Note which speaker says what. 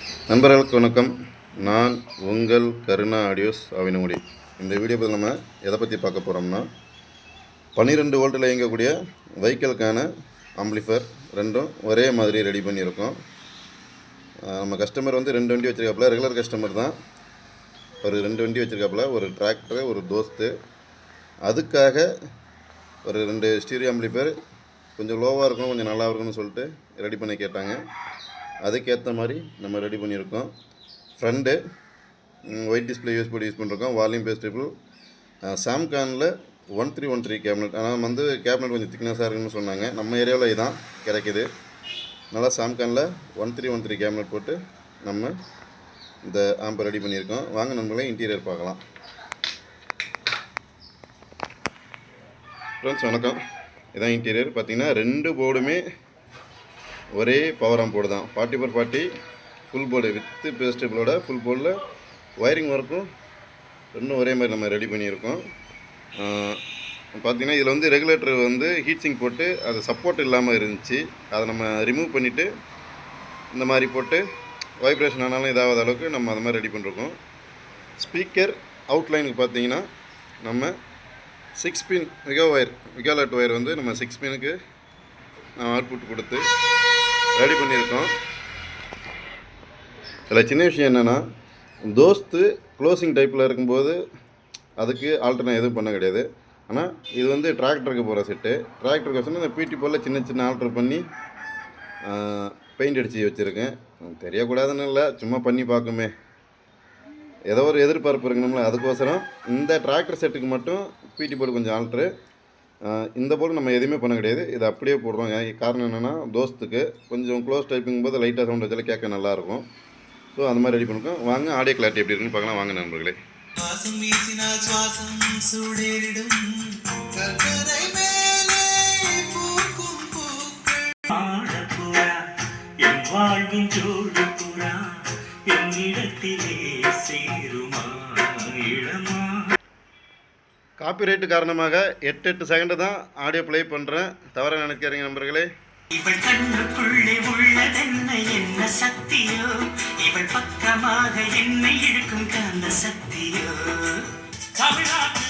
Speaker 1: நண்பர்களுக்கு வணக்கம். நான் உங்கள் கருணா ஆடியோஸ் அவினமுடி. இந்த வீடியோ பற்றி நம்ம எதை பற்றி பார்க்க போகிறோம்னா, 12 வோல்ட்டில் இயங்கக்கூடிய வெஹிக்கிளுக்கான ஆம்பிளிஃபையர் ரெண்டும் ஒரே மாதிரி ரெடி பண்ணியிருக்கோம். நம்ம கஸ்டமர் வந்து 2 வண்டி வச்சுருக்காப்புல, ரெகுலர் கஸ்டமர் தான். ஒரு 2 வண்டி வச்சுருக்காப்புல, ஒரு டிராக்டரு, ஒரு தோஸ்து. அதுக்காக ஒரு 2 ஸ்டீரியோ ஆம்பிளிஃபையர் கொஞ்சம் லோவாக இருக்கும், கொஞ்சம் நல்லா இருக்கும்னு சொல்லிட்டு ரெடி பண்ணி கேட்டாங்க. அதுக்கேற்ற மாதிரி நம்ம ரெடி பண்ணியிருக்கோம். ஃப்ரண்ட்டு ஒயிட் டிஸ்பிளே யூஸ் பண்ணியிருக்கோம். வால்யூம் பேஸ்டபிள் சாம்கானில் 1313 கேபினட். ஆனால் வந்து கேபினட் கொஞ்சம் திக்னஸாக இருக்குன்னு சொன்னாங்க. நம்ம ஏரியாவில் இதுதான் கிடைக்கிது. நல்லா சாம்கானில் 1313 கேபினட் போட்டு நம்ம இந்த ஆம்பை ரெடி பண்ணியிருக்கோம். வாங்க நம்மளே இன்டீரியர் பார்க்கலாம். ஃப்ரெண்ட்ஸ் வணக்கம். இதான் இன்டீரியர். பார்த்திங்கன்னா 2 போர்டுமே ஒரே பவர் ஆம்ப் போர்டு தான். 40x40 full board with பேஸ்டபிளோட full போர்டில் ஒயரிங் ஒர்க்கும் ரெண்டும் ஒரே மாதிரி நம்ம ரெடி பண்ணியிருக்கோம். பார்த்திங்கன்னா இதில் வந்து ரெகுலேட்டர் வந்து ஹீட் சிங்க் போட்டு அது சப்போர்ட் இல்லாமல் இருந்துச்சு. அதை நம்ம ரிமூவ் பண்ணிவிட்டு இந்த மாதிரி போட்டு வைப்ரேஷன் ஆனாலும் இதாகாத அளவுக்கு நம்ம அது மாதிரி ரெடி பண்ணிருக்கோம். ஸ்பீக்கர் அவுட்லைனுக்கு பார்த்திங்கன்னா நம்ம 6 பின் விகாலட் ஒயர் வந்து நம்ம 6 பின்னுக்கு அவுட்புட் கொடுத்து ரெடி பண்ணியிருக்கோம். இதில் சின்ன விஷயம் என்னென்னா, தோஸ்து க்ளோசிங் டைப்பில் இருக்கும்போது அதுக்கு ஆல்டர்னேட் எதுவும் பண்ண கிடையாது. ஆனால் இது வந்து டிராக்டருக்கு போகிற செட்டு. டிராக்டருக்கு வச்சுன்னா இந்த பிடி போல் சின்ன ஆல்ட்ரு பண்ணி பெயிண்ட் அடித்து வச்சுருக்கேன். தெரியக்கூடாதுன்னு இல்லை, சும்மா பண்ணி பார்க்குமே, ஏதோ ஒரு எதிர்பார்ப்பு இருக்கணும்ல, அதுக்கோசரம் இந்த டிராக்டர் செட்டுக்கு மட்டும் பிடி போர்டு கொஞ்சம் ஆல்ட்ரு. இந்த போல் நம்ம எதுவுமே பண்ண கிடையாது, இதை அப்படியே போடுறோம். காரணம் என்னென்னா, தோஸ்துக்கு கொஞ்சம் க்ளோஸ் டைப்பிங் போது லைட்டாக சவுண்ட் வச்சாலும் கேட்க நல்லாயிருக்கும். ஸோ அந்த மாதிரி ரெடி பண்ணிருக்கோம். வாங்க ஆடியோ கிளாரிட்டி எப்படி இருக்குன்னு பார்க்கலாம். வாங்க நண்பர்களே. காப்பிரைட்டு காரணமாக 8 செகண்டு தான் ஆடியோ ப்ளே பண்ணுறேன். தவறாக நினைக்கிறீங்க நண்பர்களே. இவள் கண்ணுக்குள்ளே உள்ளதென்ன என்ன சக்தியோ, இவள் பக்கமாக என்னை இழுக்கும் காந்த சக்தியோ. தமிழ்நாட்டு